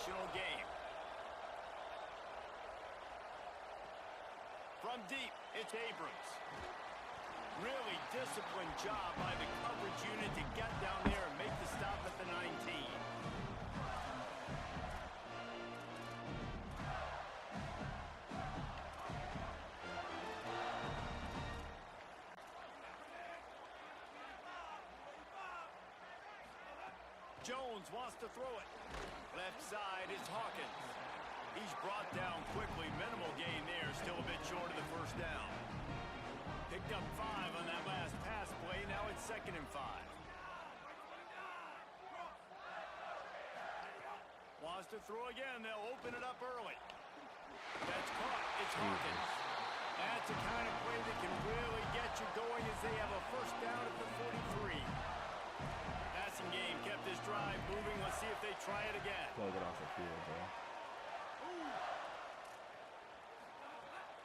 one-dimensional game. From deep, it's Abrams. Really disciplined job by the coverage unit to get down there and make the stop at the 19. Jones wants to throw it. Left side is Hawkins. He's brought down quickly. Minimal gain there. Still a bit short of the first down. Picked up 5 on that last pass play. Now it's 2nd and 5. Wants to throw again. They'll open it up early. That's caught. It's Hawkins. That's the kind of play that can really get you going as they have a first down at the 43. Passing game kept this drive moving. Let's see if they try it again. Gotta get off the field, bro.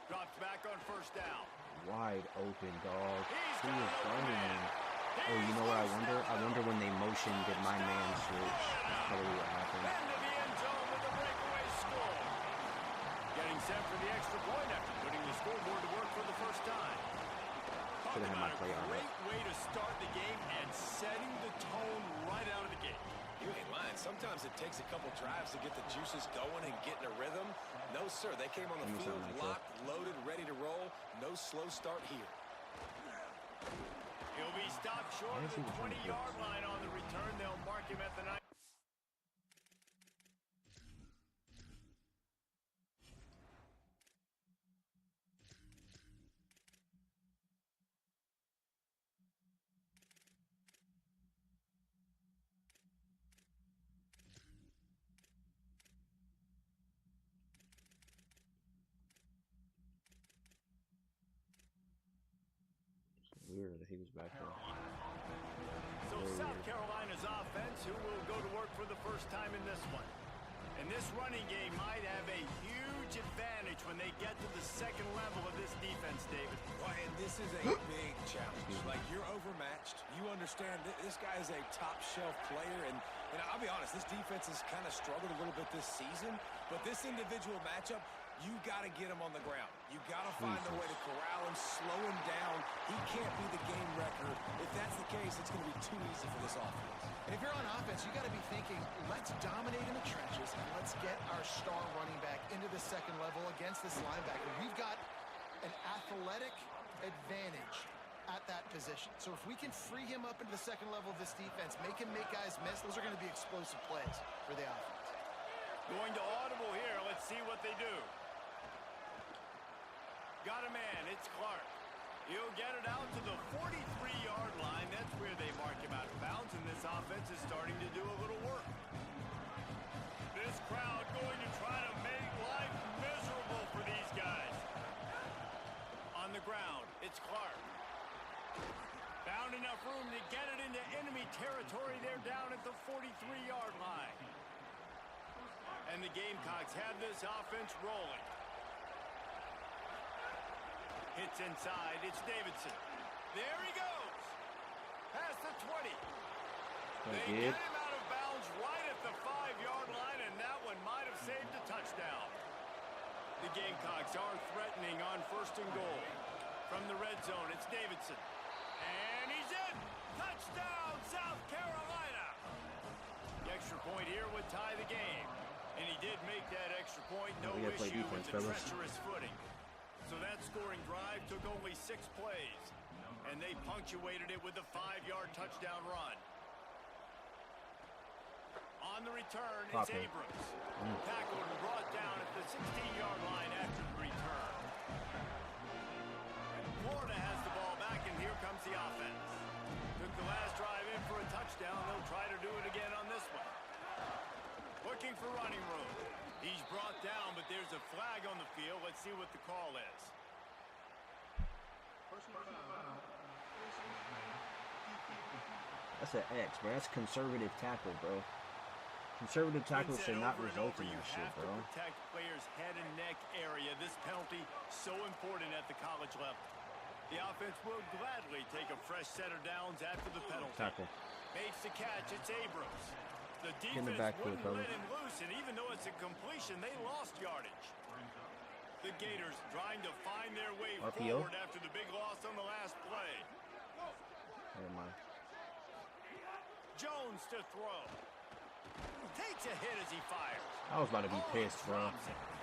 Drops back on first down. Wide open, dog. Who is running him? Oh, you know what I wonder? I wonder when they motion, did my man switch? That's probably what happened. Into the end zone with a breakaway score. Getting set for the extra point after putting the scoreboard to work for the first time. Talk about a great way to start the game and setting the tone right out of the gate. You ain't lying. Sometimes it takes a couple drives to get the juices going and get in a rhythm. No, sir. They came on the field, locked, loaded, ready to roll. No slow start here. He'll be stopped short of the 20-yard line on the return. They'll mark him at the 9. Weird that he was back there. So South Carolina's offense, who will go to work for the first time in this one. And this running game might have a huge advantage when they get to the second level of this defense, David. Well, and this is a big challenge. Like, you're overmatched. You understand this guy is a top-shelf player. And I'll be honest, this defense has kind of struggled a little bit this season. But this individual matchup, you got to get him on the ground. You got to find a way to corral him, slow him down. He can't be the game wrecker. If that's the case, it's going to be too easy for this offense. And if you're on offense, you got to be thinking, let's dominate in the trenches and let's get our star running back into the second level against this linebacker. We've got an athletic advantage at that position. So if we can free him up into the second level of this defense, make him make guys miss, those are going to be explosive plays for the offense. Going to audible here. Let's see what they do. Got a man. It's Clark. He'll get it out to the 43-yard line. That's where they mark him out of bounds, and this offense is starting to do a little work. This crowd going to try to make life miserable for these guys. On the ground, it's Clark. Found enough room to get it into enemy territory. They're down at the 43-yard line. And the Gamecocks have this offense rolling. Hits inside. It's Davidson. There he goes. Past the 20. They get him out of bounds right at the 5-yard line, and that one might have saved a touchdown. The Gamecocks are threatening on 1st and goal. From the red zone, it's Davidson. And he's in. Touchdown, South Carolina. The extra point here would tie the game. And he did make that extra point. No issue with the treacherous footing. So that scoring drive took only 6 plays, and they punctuated it with a 5-yard touchdown run. On the return, it's Abrams. Tackled and brought down at the 16-yard line after the return. Florida has the ball back, and here comes the offense. Took the last drive in for a touchdown. They'll try to do it again on this one. Looking for running room. He's brought down, but there's a flag on the field. Let's see what the call is. That's an X, bro. That's conservative tackle, bro. Conservative tackle should not result in that shit, bro. You have to protect players' head and neck area. This penalty so important at the college level. The offense will gladly take a fresh set of downs after the penalty. Tackle. Makes the catch. It's Abrams. The in the defense backfield, wouldn't let fellas. him loose, and even though it's a completion, they lost yardage. The Gators trying to find their way RPO? forward after the big loss on the last play. Never mind. Jones to throw. Takes a hit as he fires. I was about to be pissed, bro.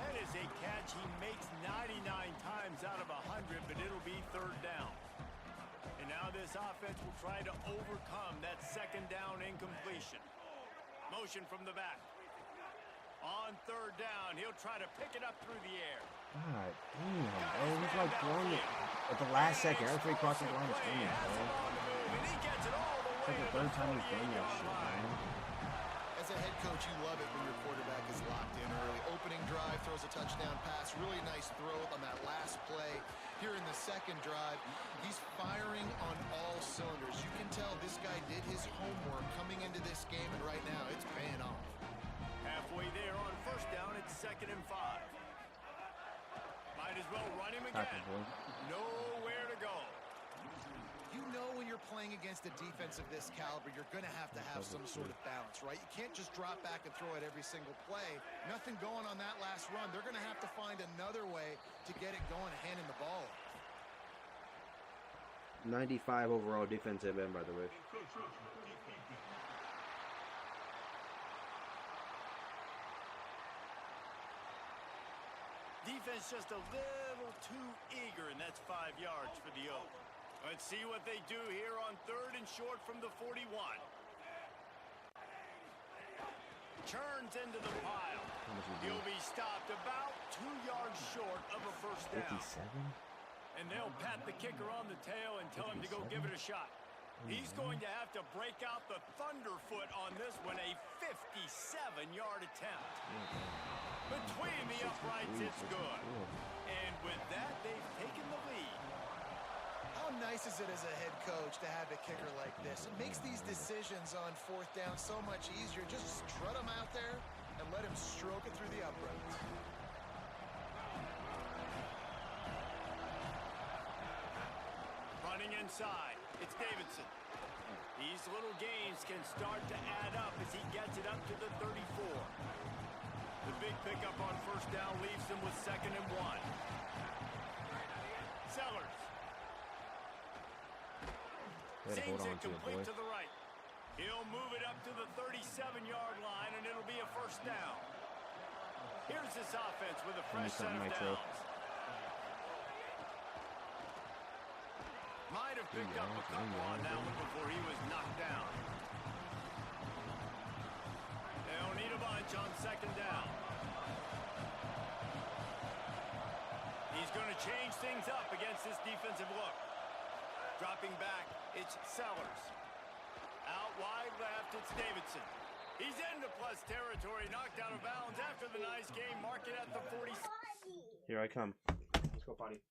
That is a catch he makes 99 times out of 100, but it'll be third down. And now this offense will try to overcome that second down incompletion. Motion from the back. On third down, he'll try to pick it up through the air. God damn, bro. He's like throwing it at the last second. Every crossing the line is doing it, bro. And he gets it all the It's way like the to third the time he's done that 48-yard shit, line. man. As a head coach, you love it when your quarterback is locked in early. Opening drive, throws a touchdown pass. Really nice throw on that last play. Here in the second drive, he's firing on all cylinders. You can tell this guy did his homework coming into this game, and right now it's paying off. Halfway there on first down, it's 2nd and 5. Might as well run him again. Tackle, boy. Nowhere to go. You know when you're playing against a defense of this caliber, you're going to have some sort of balance, right? You can't just drop back and throw it every single play. Nothing going on that last run. They're going to have to find another way to get it going, handing the ball off. 95 overall defensive end, by the way. Defense just a little too eager, and that's 5 yards for the Oak. Let's see what they do here on 3rd and short from the 41. Turns into the pile. He'll be stopped about 2 yards short of a first down. 57? And they'll pat the kicker on the tail and tell him to go give it a shot. He's going to have to break out the thunderfoot on this one, a 57-yard attempt. Between the uprights, it's good. And with that, they've taken the lead. How nice is it as a head coach to have a kicker like this? It makes these decisions on 4th down so much easier. Just strut him out there and let him stroke it through the uprights. Running inside, it's Davidson. These little gains can start to add up as he gets it up to the 34. The big pickup on first down leaves them with 2nd and 1. Sellers. Better hold on to it, boy. To the right. He'll move it up to the 37-yard line, and it'll be a first down. Here's this offense with a fresh set of downs. Might have picked up a couple on that one before he was knocked down. They'll need a bunch on 2nd down. He's going to change things up against this defensive look. Dropping back, it's Sellers. Out wide left, it's Davidson. He's into plus territory, knocked out of bounds after the nice game. Mark it at the 40. Here I come. Let's go, potty.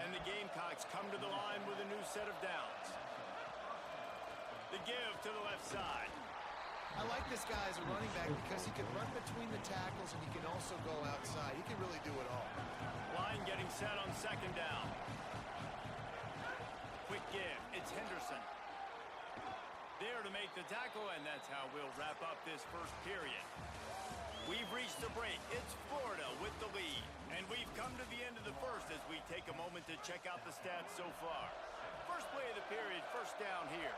And the Gamecocks come to the line with a new set of downs. The give to the left side. I like this guy as a running back because he can run between the tackles and he can also go outside. He can really do it all. Line getting set on 2nd down. Quick give. It's Henderson. There to make the tackle, and that's how we'll wrap up this first period. We've reached the break. It's Florida with the lead. And we've come to the end of the first as we take a moment to check out the stats so far. First play of the period, first down here.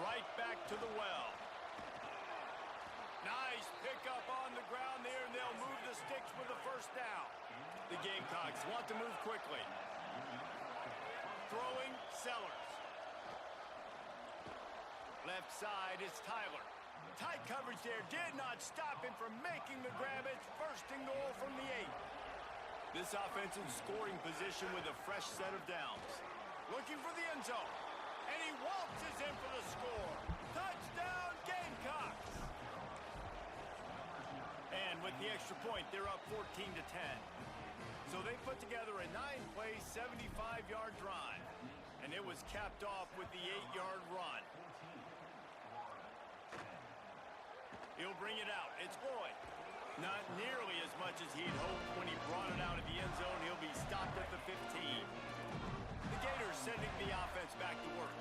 Right back to the well. Nice pickup on the ground there, and they'll move the sticks with the first down. The Gamecocks want to move quickly. Throwing, Sellers. Left side is Tyler. Tight coverage there did not stop him from making the grab. It's first and goal from the 8. This offensive scoring position with a fresh set of downs. Looking for the end zone. And he waltzes in for the score. Touchdown, Gamecocks! And with the extra point, they're up 14-10. So they put together a 9-play, 75-yard drive. And it was capped off with the 8-yard run. He'll bring it out. It's Boyd. Not nearly as much as he'd hoped when he brought it out of the end zone. He'll be stopped at the 15. The Gators sending the offense back to work.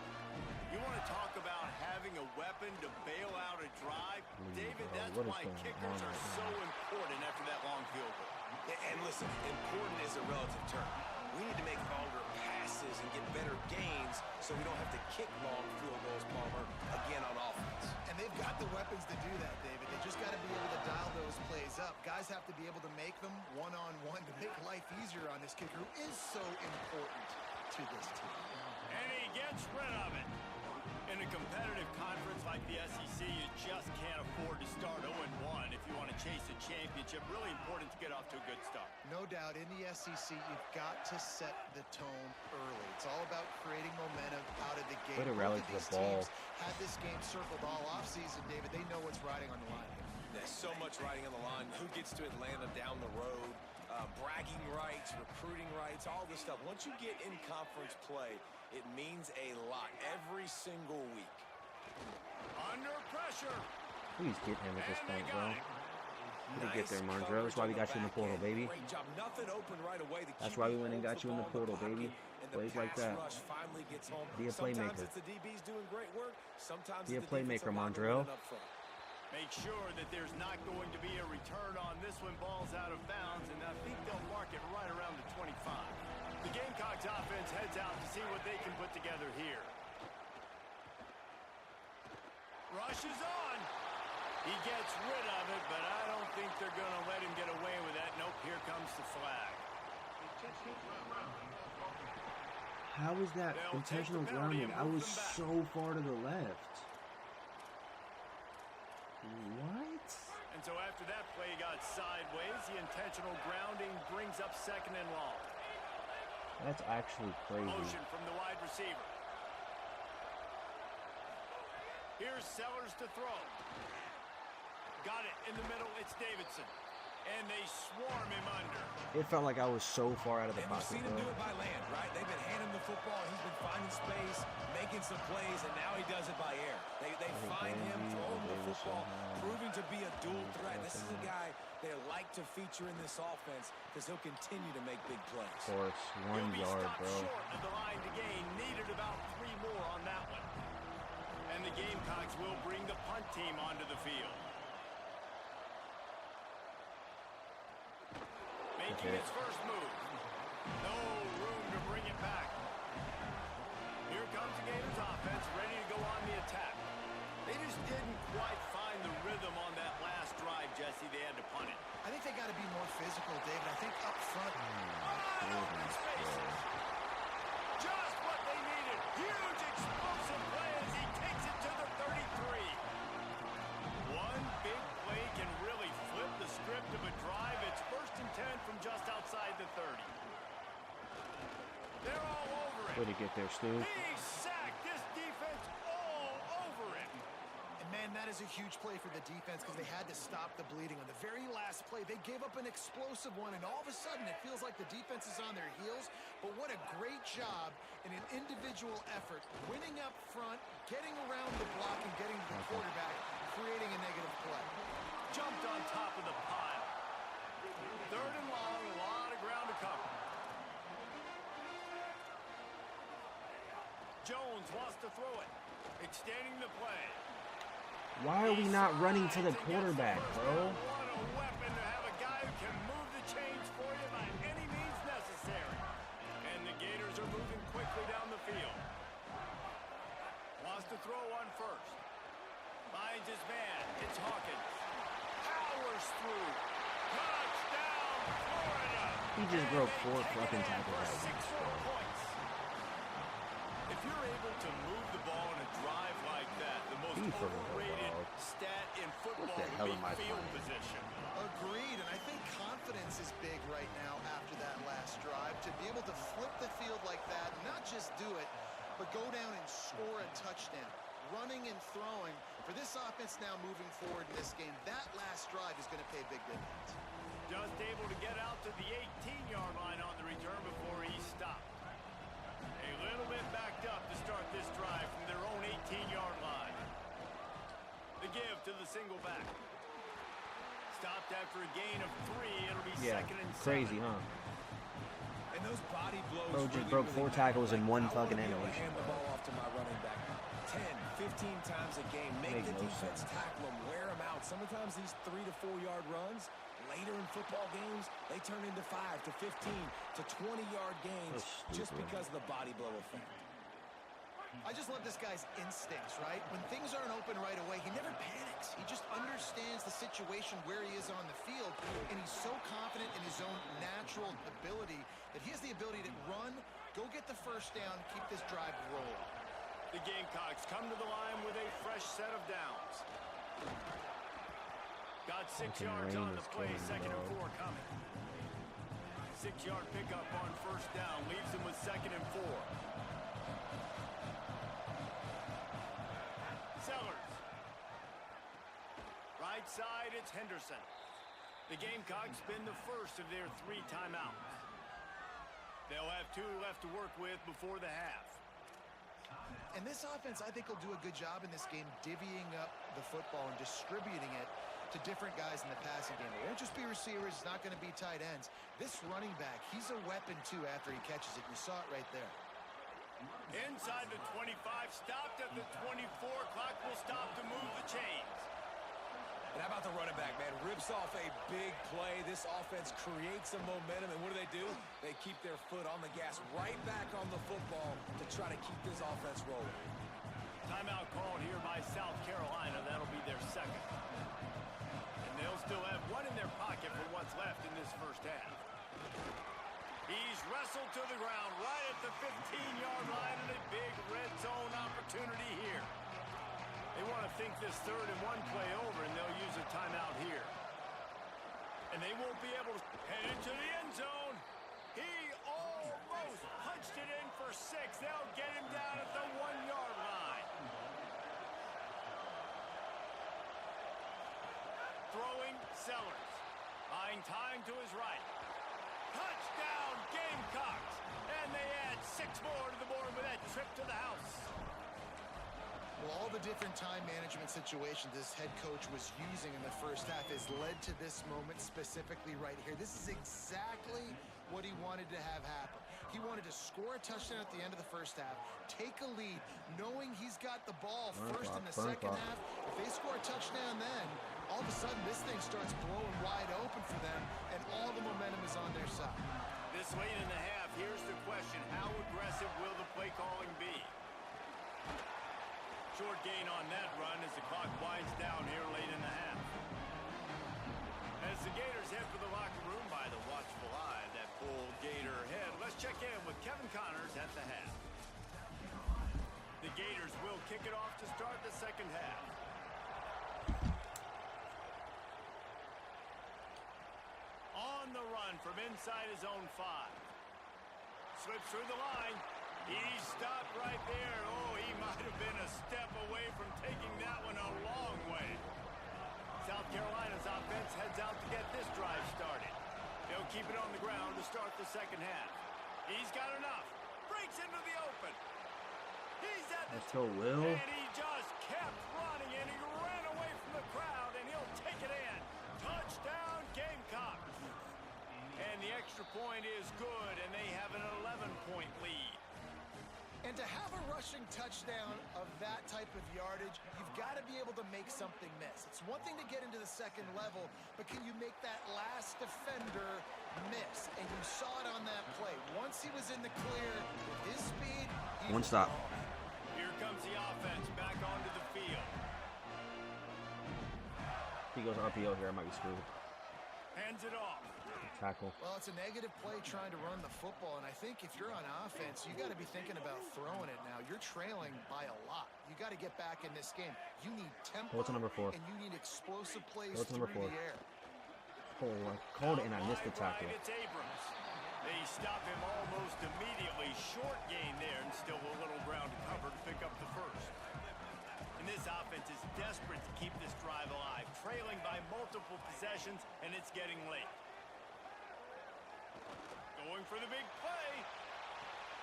You want to talk about having a weapon to bail out a drive? David, that's why kickers are so important after that long field goal. And listen, important is a relative term. We need to make longer passes and get better gains so we don't have to kick long field goals, Palmer, again on offense. And they've got the weapons to do that, David. They just got to be able to dial those plays up. Guys have to be able to make them one-on-one to make life easier on this kicker, who is so important to this team. And he gets rid of it. In a competitive conference like the SEC, you just can't afford to start 0-1 if you want to chase a championship. Really important to get off to a good start. No doubt, in the SEC, you've got to set the tone early. It's all about creating momentum out of the gate. Way to rally to the ball. Had this game circled all offseason, David. They know what's riding on the line here. There's so much riding on the line. Who gets to Atlanta down the road? Bragging rights, recruiting rights, all this stuff. Once you get in conference play, it means a lot every single week. Under pressure. Please get him at this point, bro. Nice get there, Mondrell. That's why we got you in the portal, baby. Great job. Nothing open right away. That's why we went and got you in the portal, baby. Plays like that. Be a playmaker. Sometimes it's the DBs doing great work. Sometimes Be a it's the playmaker, defensive Mondrell. linemen up front. Make sure that there's not going to be a return on this when ball's out of bounds, and I think they'll mark it right around the 25. The Gamecocks offense heads out to see what they can put together here. Rushes on. He gets rid of it, but I don't think they're going to let him get away with that. Nope, here comes the flag. How was that intentional grounding? I was so far to the left. What? And so after that play got sideways, the intentional grounding brings up second and long. That's actually crazy. Motion from the wide receiver. Here's Sellers to throw. Got it in the middle. It's Davidson. And they swarm him under. It felt like I was so far out of the And we've pocket, seen him bro. do it by land, right? They've been handing the football. He's been finding space, making some plays, and now he does it by air. They find him, throw him the football, proving to be a dual threat. This is a guy they like to feature in this offense because he'll continue to make big plays. Of course, 1 yard, bro. Short of the line to gain. Needed about 3 more on that one. And the Gamecocks will bring the punt team onto the field. Making its first move. No room to bring it back. Here comes the Gators offense, ready to go on the attack. They just didn't quite find the rhythm on that last drive, Jesse. They had to punt it. I think they got to be more physical, David. I think up front. Open spaces. Just what they needed. Huge explosive play as he takes it to the 33. One big play can really flip the script of a drive. It's first and 10 from just outside the 30. They're all over it. Way to get there, Stu. He's sacked. This defense all over it. And man, that is a huge play for the defense because they had to stop the bleeding. On the very last play, they gave up an explosive one, and all of a sudden it feels like the defense is on their heels. But what a great job in an individual effort, winning up front, getting around the block, and getting to the quarterback, creating a negative play. Jumped on top of the pile. Third and long, a lot of ground to cover. Jones wants to throw it. Extending the play. Why are we not running to the quarterback, bro? What a weapon to have a guy who can move the chains for you by any means necessary. And the Gators are moving quickly down the field. Wants to throw one first. Finds his man. It's Hawkins. Powers through. Touchdown, Florida. He just broke 4 fucking tackles at 6 once, more bro. points. If you're able to move the ball in a drive like that, the most Be for real, overrated dog. stat in football What the hell would am I be field playing? position. Agreed, and I think confidence is big right now after that last drive. To be able to flip the field like that, not just do it, but go down and score a touchdown. Running and throwing. For this offense now moving forward in this game, that last drive is going to pay big dividends. Just able to get out to the 18-yard line on the return before he stopped. A little bit backed up to start this drive from their own 18-yard line. The give to the single back. Stopped after a gain of 3. It'll be Yeah, second and 7. crazy, huh? And those body blows Bro just really, broke really 4 tackles in matter. one I wanna fucking be able to animation, hand the bro. ball off to my running back 10, 15 times a game. Make Makes the no defense sense. tackle them, wear them out. Sometimes these 3 to 4 yard runs, later in football games, they turn into 5 to 15 to 20-yard gains That's just stupid. because of the body blow effect. I just love this guy's instincts, right? When things aren't open right away, he never panics. He just understands the situation where he is on the field, and he's so confident in his own natural ability that he has the ability to run, go get the first down, keep this drive rolling. The Gamecocks come to the line with a fresh set of downs. Got 6 Fucking yards rain on the is play, killing me, second and dog. 4 coming. 6-yard pickup on first down, leaves him with second and 4. Sellers. Right side, it's Henderson. The Gamecocks spend the first of their 3 timeouts. They'll have 2 left to work with before the half. And this offense, I think, will do a good job in this game divvying up the football and distributing it to different guys in the passing game. It won't just be receivers. It's not going to be tight ends. This running back, he's a weapon, too, after he catches it. You saw it right there. Inside the 25, stopped at the 24. Clock will stop to move the chains. And how about the running back, man? Rips off a big play. This offense creates some momentum, and what do? They keep their foot on the gas, right back on the football to try to keep this offense rolling. Timeout called here by South Carolina. That'll be their second. And they'll still have 1 in their pocket for what's left in this first half. He's wrestled to the ground right at the 15-yard line, and a big red zone opportunity here. They want to think this 3rd and 1 play over, and they'll use a timeout here. And they won't be able to head into the end zone. He almost punched it in for 6. They'll get him down at the 1-yard line. Throwing Sellers. Buying time to his right. Touchdown Gamecocks. And they add 6 more to the board with that trip to the house. Well, all the different time management situations this head coach was using in the first half has led to this moment specifically right here. This is exactly what he wanted to have happen. He wanted to score a touchdown at the end of the first half, take a lead, knowing he's got the ball first in the second half. If they score a touchdown then, all of a sudden this thing starts blowing wide open for them, and all the momentum is on their side. This late in the half, here's the question. How aggressive will the play calling be? Short gain on that run as the clock winds down here late in the half. As the Gators head for the locker room by the watchful eye of that full Gator head, let's check in with Kevin Connors at the half. The Gators will kick it off to start the second half. On the run from inside his own 5. Slips through the line. He stopped right there. Oh, he might have been a step away from taking that one a long way. South Carolina's offense heads out to get this drive started. They'll keep it on the ground to start the second half. He's got enough. Breaks into the open. He's at the... That's so Will. And he just kept running, and he ran away from the crowd, and he'll take it in. Touchdown, Gamecocks. And the extra point is good, and they have an 11-point lead. And to have a rushing touchdown of that type of yardage, you've got to be able to make something miss. It's one thing to get into the second level, but can you make that last defender miss? And you saw it on that play. Once he was in the clear with his speed, one stop. Here comes the offense back onto the field. If he goes RPO here, I might be screwed. Hands it off. Tackle. Well, it's a negative play trying to run the football, and I think if you're on offense, you got to be thinking about throwing it now. You're trailing by a lot. You got to get back in this game. You need tempo. What's number 4? And you need explosive plays What's through number 4? the air. Oh, I called it and I missed the tackle. It's Abrams. They stop him almost immediately. Short gain there, and still a little ground to cover to pick up the first. And this offense is desperate to keep this drive alive, trailing by multiple possessions, and it's getting late. Going for the big play.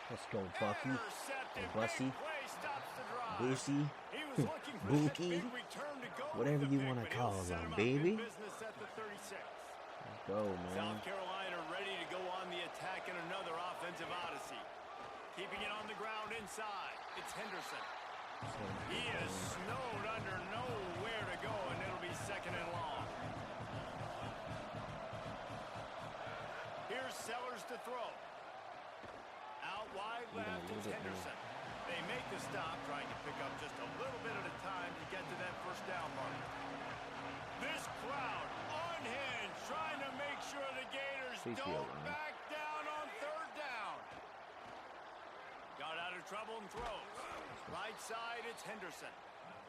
Let's go, Bucky. Intercepted. Bussy. Big play stops the drive. Boosie. He was looking for that Bookie. big return to go Whatever with the you pick, want to but call he'll set them, him up in baby. business at the 36. Let's go, man. South Carolina ready to go on the attack in another offensive odyssey. Keeping it on the ground inside. It's Henderson. He is snowed under nowhere to go, and it'll be second and long. Here's Sellers to throw. Out wide left, it's Henderson. They make the stop, trying to pick up just a little bit at a time to get to that first down mark. This crowd unhinged, trying to make sure the Gators don't back down on third down. Got out of trouble and throws. Right side, it's Henderson.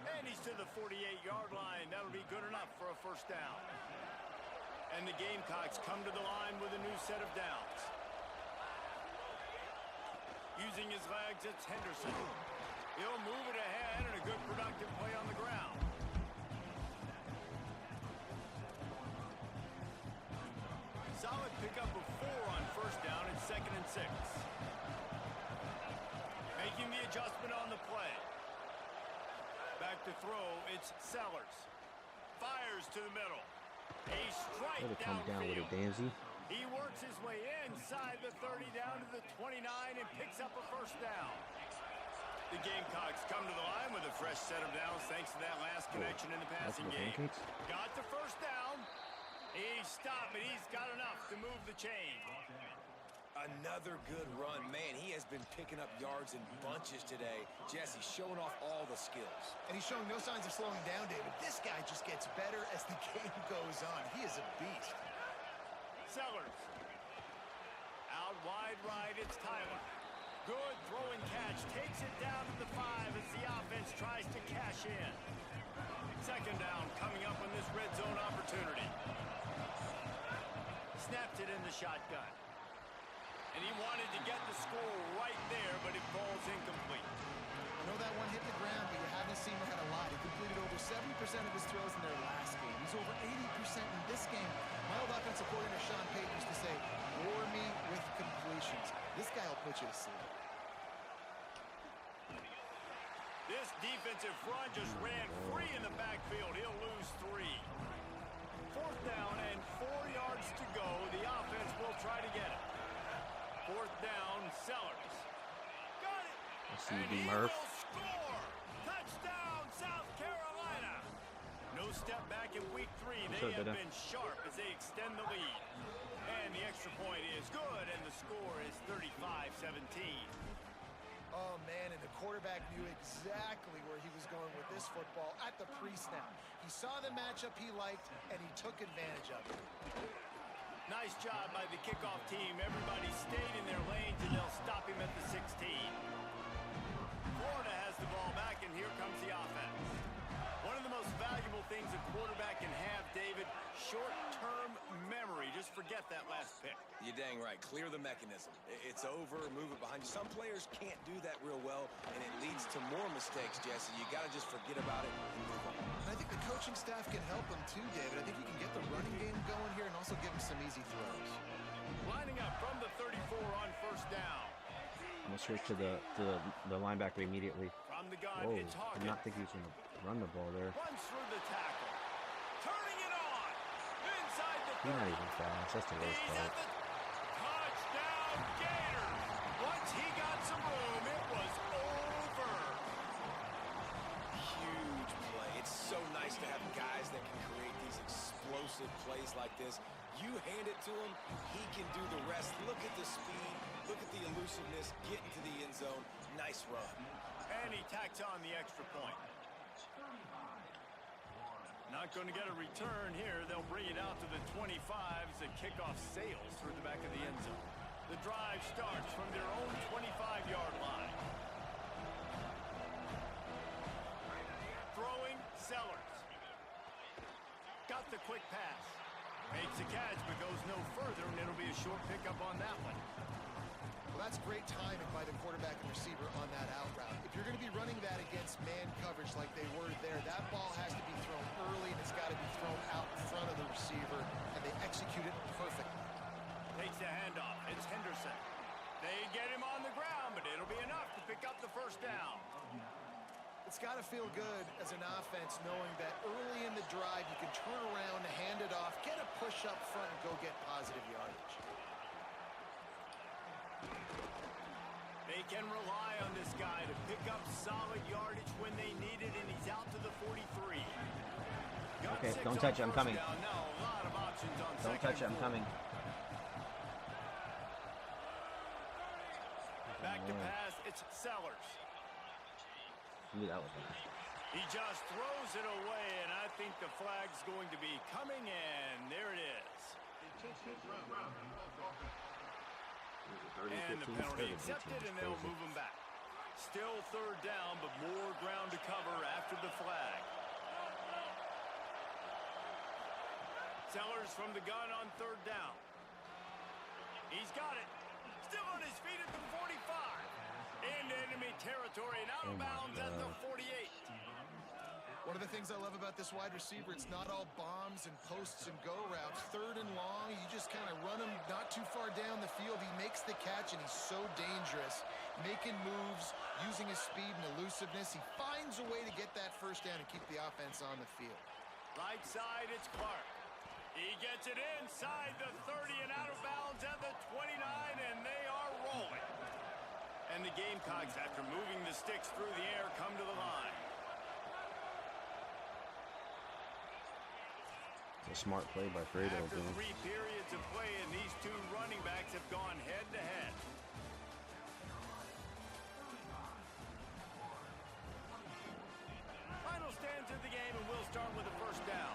And he's to the 48-yard line. That'll be good enough for a first down. And the Gamecocks come to the line with a new set of downs. Using his legs, it's Henderson. He'll move it ahead, and a good productive play on the ground. Solid pickup of 4 on first down and 2nd and 6. Making the adjustment on the play. Back to throw, it's Sellers. Fires to the middle. A strike down with it, Danzy. He works his way inside the 30 down to the 29 and picks up a first down. The Gamecocks come to the line with a fresh set of downs thanks to that last connection in the passing game. Got the first down. He stopped, but he's got enough to move the chain. Another good run. Man, he has been picking up yards in bunches today. Jesse showing off all the skills. And he's showing no signs of slowing down, David. This guy just gets better as the game goes on. He is a beast. Sellers. Out wide right, it's Tyler. Good throw and catch. Takes it down to the 5 as the offense tries to cash in. Second down coming up on this red zone opportunity. Snaps it in the shotgun. And he wanted to get the score right there, but it falls incomplete. I know that one hit the ground, but you haven't seen him had a lot. He completed over 70% of his throws in their last game. He's over 80% in this game. My old offensive coordinator, Sean Payton, used to say, bore me with completions. This guy will put you to sleep. This defensive front just ran free in the backfield. He'll lose 3. Fourth down and 4 yards to go. The offense will try to get it. Fourth down, Sellers. Got it. And he will score. Touchdown, South Carolina. No step back in week 3. They have been sharp as they extend the lead. And the extra point is good, and the score is 35-17. Oh, man, and the quarterback knew exactly where he was going with this football at the pre-snap. He saw the matchup he liked, and he took advantage of it. Nice job by the kickoff team. Everybody stayed in their lanes, and they'll stop him at the 16. Florida has the ball back, and here comes the offense. One of the most valuable things a quarterback can have, David, short-term memory. Just forget that last pick. You're dang right. Clear the mechanism. It's over, move it behind you. Some players can't do that real well, and it leads to more mistakes, Jesse. You got to just forget about it and move on. And I think the coaching staff can help him too, David. I think you can get the running game going here and also give him some easy throws. Lining up from the 34 on first down. I'm going to switch to the linebacker immediately. From the gun, Whoa, it's Hawkins. did not think he was going to run the ball there. Runs through the tackle. Turning it on. Inside the 30. He's not even fast. That's the worst He's part. at the touchdown Gators. Once he got some room, it was nice to have guys that can create these explosive plays like this. You hand it to him, he can do the rest. Look at the speed, look at the elusiveness, get into the end zone. Nice run. And he tacks on the extra point. Not going to get a return here. They'll bring it out to the 25 as the kickoff sails through the back of the end zone. The drive starts from their own 25-yard line. Throwing, Sellers. Got the quick pass. Makes a catch, but goes no further, and it'll be a short pickup on that one. Well, that's great timing by the quarterback and receiver on that out route. If you're going to be running that against man coverage like they were there, that ball has to be thrown early, and it's got to be thrown out in front of the receiver, and they execute it perfectly. Takes the handoff. It's Henderson. They get him on the ground, but it'll be enough to pick up the first down. It's got to feel good as an offense knowing that early in the drive you can turn around, hand it off, get a push up front, and go get positive yardage. They can rely on this guy to pick up solid yardage when they need it, and he's out to the 43. Okay, don't touch it, I'm coming. Don't touch it, I'm coming. Back to pass, it's Sellers. Ooh, that was nice. He just throws it away, and I think the flag's going to be coming in. There it is. And the penalty accepted, and they'll move him back. Still third down, but more ground to cover after the flag. Sellers from the gun on third down. He's got it. Still on his feet at the 45. Into enemy territory and out of bounds at the 48. One of the things I love about this wide receiver, it's not all bombs and posts and go routes. Third and long, you just kind of run him not too far down the field. He makes the catch, and he's so dangerous, making moves, using his speed and elusiveness. He finds a way to get that first down and keep the offense on the field. Right side, it's Clark. He gets it inside the 30 and out of bounds at the 29, and they are rolling. And the Gamecocks, after moving the sticks through the air, come to the line. It's a smart play by Fredo. After 3 periods of play, and these two running backs have gone head-to-head. Final stands of the game, and we'll start with the first down.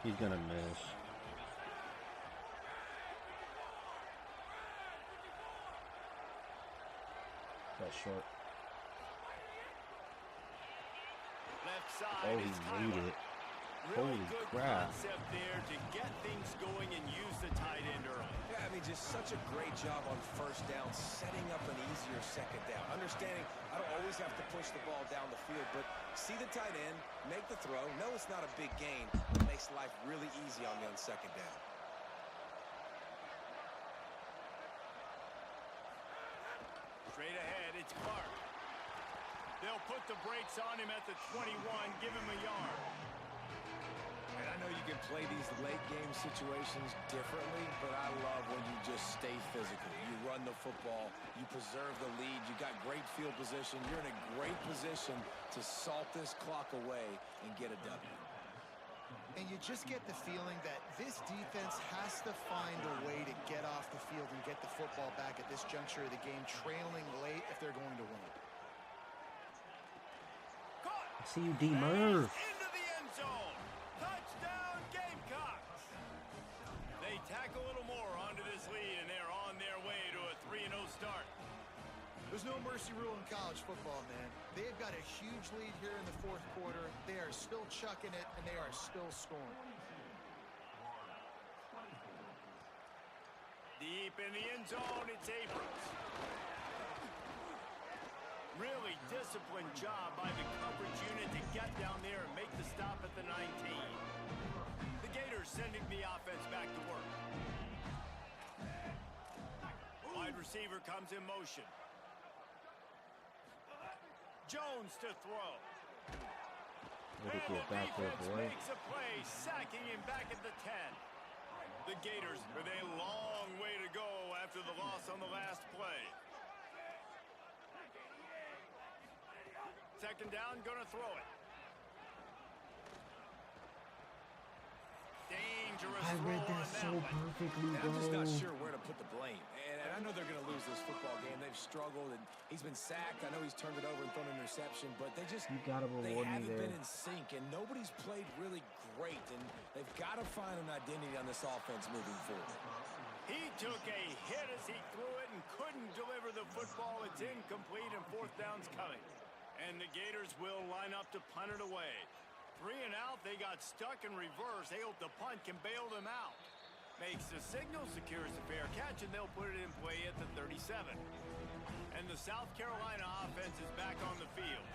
He's gonna miss. That's short. Left side, Oh, he is made Tyler. it. Really Holy good crap. concept there to get things going and use the tight end early. Yeah, I mean, just such a great job on first down, setting up an easier second down. Understanding I don't always have to push the ball down the field, but see the tight end, make the throw. No, it's not a big gain. It makes life really easy on me on second down. Straight ahead, it's Clark. They'll put the brakes on him at the 21, give him a yard. And I know you can play these late game situations differently, but I love when you just stay physical. You run the football, you preserve the lead, you got great field position. You're in a great position to salt this clock away and get a W. And you just get the feeling that this defense has to find a way to get off the field and get the football back at this juncture of the game, trailing late if they're going to win. I see you, D. Murph. Into the end zone. Touchdown, Gamecocks. They tack a little more onto this lead, and they're on their way to a 3-0 start. There's no mercy rule in college football, man. They've got a huge lead here in the fourth quarter. They are still chucking it, and they are still scoring. Deep in the end zone, it's Abrams. Really disciplined job by the coverage unit to get down there and make the stop at the 19. The Gators sending the offense back to work. Wide receiver comes in motion. Jones to throw. Look at And your the backfield, defense boy. makes a play, sacking him back at the 10. The Gators with a long way to go after the loss on the last play. Second down, gonna throw it. dangerous I throw read that on so that one. perfectly, And I'm just not bro. sure where to put the blame. And I know they're going to lose this football game. They've struggled, and he's been sacked. I know he's turned it over and thrown an interception, but they gotta they reward me haven't there. been in sync, and nobody's played really great, and they've got to find an identity on this offense moving forward. He took a hit as he threw it and couldn't deliver the football. It's incomplete, and fourth down's coming. And the Gators will line up to punt it away. 3 and out, they got stuck in reverse. They hope the punt can bail them out. Makes the signal, secures the fair catch, and they'll put it in play at the 37. And the South Carolina offense is back on the field.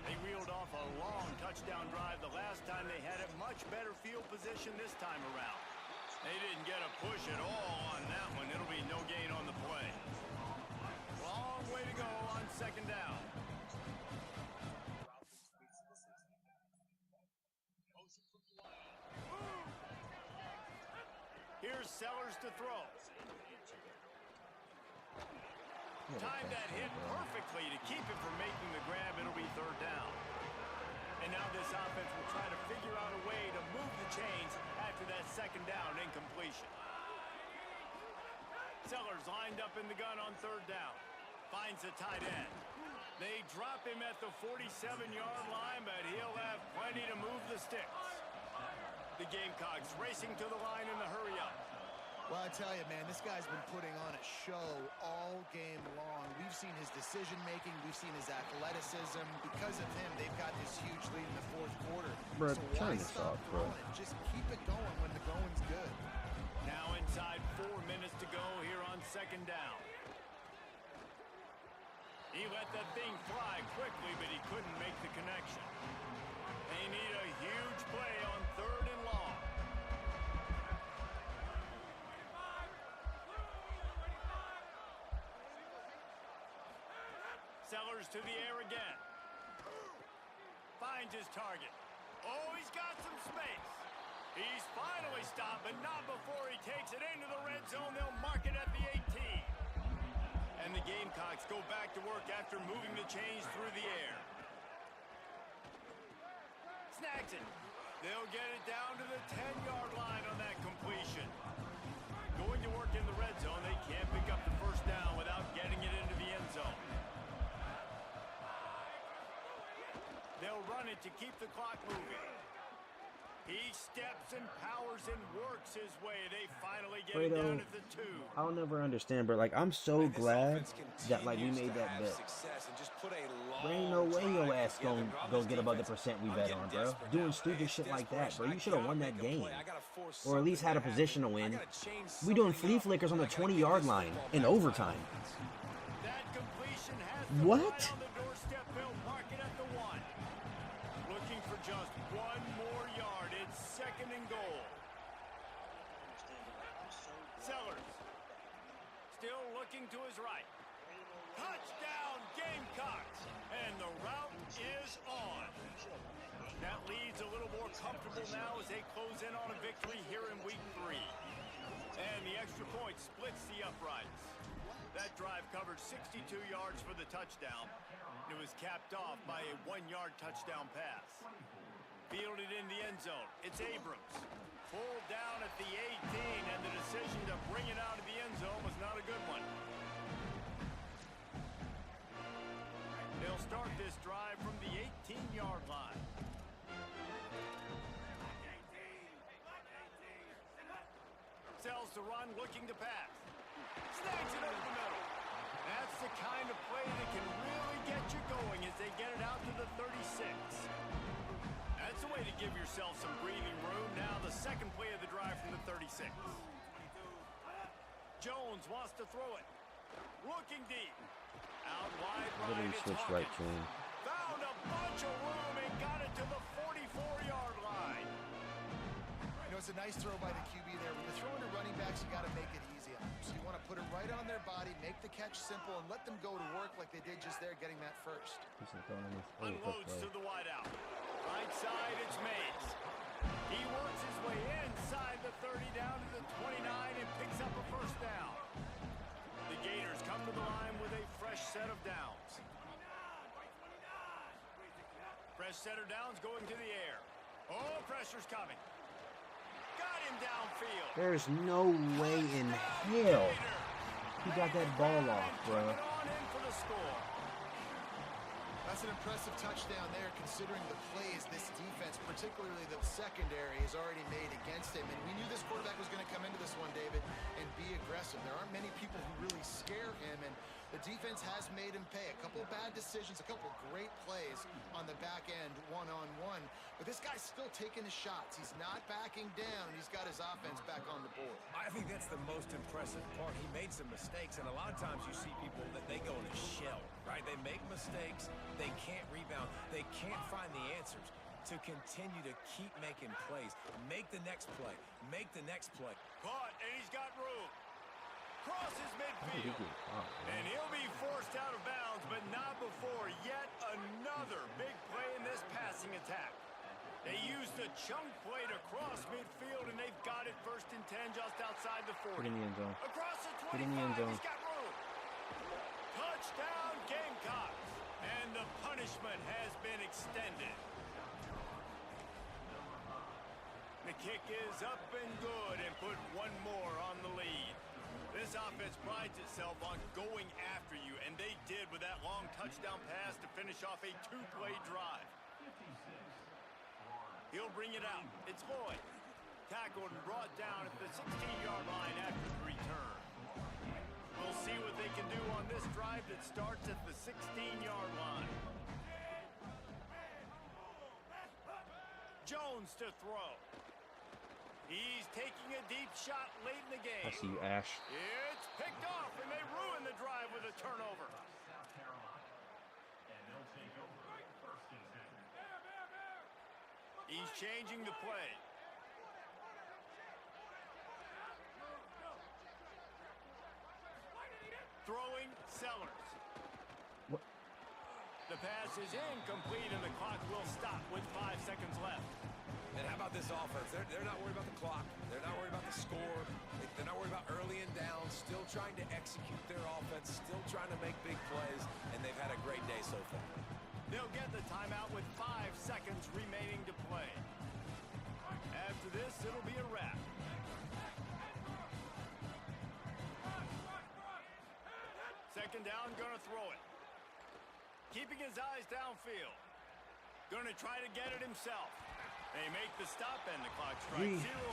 They reeled off a long touchdown drive the last time they had it. Much better field position this time around. They didn't get a push at all on that one. It'll be no gain on the play. Long way to go on second down. Here's Sellers to throw. Timed that hit perfectly to keep him from making the grab. It'll be third down. And now this offense will try to figure out a way to move the chains after that second down incompletion. Sellers lined up in the gun on third down. Finds the tight end. They drop him at the 47-yard line, but he'll have plenty to move the sticks. The Gamecocks racing to the line in the hurry-up. Well, I tell you, man, this guy's been putting on a show all game long. We've seen his decision-making. We've seen his athleticism. Because of him, they've got this huge lead in the fourth quarter. Bro, so turn why this stop off, bro. throwing? Just keep it going when the going's good. Now inside 4 minutes to go here on second down. He let that thing fly quickly, but he couldn't make the connection. They need a huge play on third and long. Sellers to the air again. Finds his target. Oh, he's got some space. He's finally stopped, but not before he takes it into the red zone. They'll mark it at the 18. And the Gamecocks go back to work after moving the chains through the air. Snags it. They'll get it down to the 10-yard line on that completion. Going to work in the red zone, they can't pick up the first down without getting it into the end zone. They'll run it to keep the clock moving. He steps and powers and works his way. They finally get it down at the 2. I'll never understand, bro. Like, I'm so glad that, like, we made that bet. There ain't no way your ass gonna get above the percent we bet on, bro. Doing stupid shit like that, bro. You should have won that game. Or at least had a position to win. We doing flea flickers on the 20-yard line in overtime. That completion has What? on the doorstep. They'll mark it at the 1. Looking for just one more yard. It's second and goal. Sellers. Still looking to his right. Touchdown, Gamecocks. And the route is on. That leads a little more comfortable now as they close in on a victory here in week 3. And the extra point splits the uprights. That drive covered 62 yards for the touchdown. It was capped off by a 1-yard touchdown pass. Fielded in the end zone. It's Abrams. Pulled down at the 18, and the decision to bring it out of the end zone was not a good one. They'll start this drive from the 18-yard line. Sells to run, looking to pass. Snags it over the middle. That's the kind of play that can really get you going as they get it out to the 36. That's a way to give yourself some breathing room. Now the second play of the drive from the 36. Jones wants to throw it. Looking deep. Out wide right. Literally switched right to him. Found a bunch of room and got it to the 44-yard line. You know, it's a nice throw by the QB there. When you're throwing to running backs, you got to make it easy on them. So you want to put it right on their body, make the catch simple, and let them go to work like they did just there, getting that first. Unloads to the wideout. Right side, it's Mays. He works his way inside the 30 down to the 29 and picks up a first down. The Gators come to the line with a fresh set of downs. Fresh set of downs going to the air. Oh, pressure's coming. Got him downfield. There's no way in hell he got that ball off, bro. On in for the score. That's an impressive touchdown there, considering the plays this defense, particularly the secondary, has already made against him. And we knew this quarterback was going to come into this one, David, and be aggressive. There aren't many people who really scare him, and the defense has made him pay. A couple of bad decisions, a couple of great plays on the back end, one-on-one. But this guy's still taking his shots. He's not backing down, and he's got his offense back on the board. I think that's the most impressive part. He made some mistakes, and a lot of times you see people that they go in a shell, right? They make mistakes, they can't rebound, they can't find the answers. To continue to keep making plays, make the next play, make the next play. Caught, and he's got room. Crosses midfield. And he'll be forced out of bounds, but not before yet another big play in this passing attack. They used a chunk play to cross midfield, and they've got it 1st and 10 just outside the 40. Get in the end zone. Across the 25, Get in the end zone. he's got room. Touchdown, Gamecocks. And the punishment has been extended. The kick is up and good and put one more on the lead. This offense prides itself on going after you, and they did with that long touchdown pass to finish off a 2-play drive. He'll bring it out. It's Boyd. Tackled and brought down at the 16-yard line after the return. We'll see what they can do on this drive that starts at the 16-yard line. Jones to throw. He's taking a deep shot late in the game. I see you, Ash. It's picked off, and they ruin the drive with a turnover. He's changing the play. Throwing Sellers. What? The pass is incomplete, and the clock will stop with 5 seconds left. And how about this offense? They're not worried about the clock. They're not worried about the score. They're not worried about early and down. Still trying to execute their offense. Still trying to make big plays. And they've had a great day so far. They'll get the timeout with 5 seconds remaining to play. After this, it'll be a wrap. Second down, gonna throw it. Keeping his eyes downfield. Gonna try to get it himself. They make the stop, and the clock strikes 0.